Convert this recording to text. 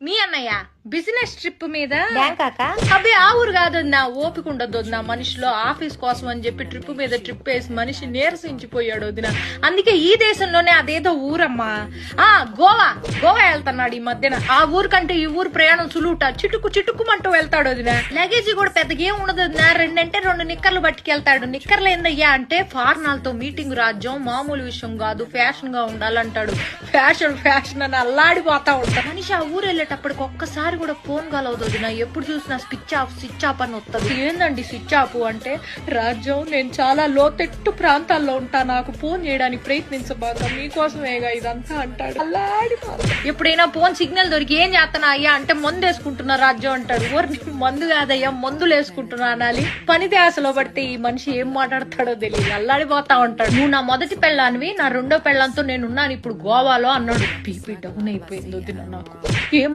మీ అన్నయ్య business trip మీద బ్యాంకాక అబ్బే ఆ ఊరు కాదు నా ఓపిక ఉండదు నా మనిషిలో ఆఫీస్ కోసం అని చెప్పి ట్రిప్ మీద ట్రిప్ వేసి మనిషి నీరసించిపోయాడు వదిన. అందుకే ఈ దేశంలోనే అదేదో ఊరమ్మా గోవా వెళ్తున్నాడు ఈ మధ్యన. ఆ ఊరు కంటే ఈ ఊరు ప్రయాణం సులువుట చిటుక్కుమంటూ వెళ్తాడు వదిన. లగేజ్ కూడా పెద్దగా ఏం ఉండదు వదిన. 2 నిక్కర్లు పట్టుకెళ్తాడు. నిక్కర్లు ఏందయ్యా అంటే ఫార్నాలతో మీటింగ్ రాజ్యం మామూలు విషయం కాదు, ఫ్యాషన్ గా ఉండాలంటాడు. ఫ్యాషన్ అని అల్లాడిపోతా ఉంటాడు మనిషి. ఆ ఊరు వెళ్ళేటప్పటికి ఒక్కసారి కూడా ఫోన్ కలవదు వదిన. ఎప్పుడు చూసినా స్విచ్ ఆఫ్ అని వస్తుంది. ఏందండి స్విచ్ ఆఫ్ అంటే? రాజ్యం నేను చాలా లోతెట్టు ప్రాంతాల్లో ఉంటా, నాకు ఫోన్ చేయడానికి ప్రయత్నించబాక, మీకోసమేగా ఇదంతా అంటాడు. ఎప్పుడైనా ఫోన్ సిగ్నల్ దొరికి ఏం చేస్తానా అయ్యా అంటే మందు వేసుకుంటున్నా రాజ్యం అంటాడు. మందు కాదయ్యా మందులు వేసుకుంటున్నా అనాలి. పని ధ్యాసలో పడితే ఈ మనిషి ఏం మాట్లాడతాడో తెలియదు, అల్లాడిపోతా ఉంటాడు. నువ్వు నా మొదటి పెళ్ళానివి, నా రెండో పెళ్ళంతో నేనున్నాను ఇప్పుడు గోవాలో అన్నాడు. బీపీ డౌన్ అయిపోయింది వదిన నాకు. ఏం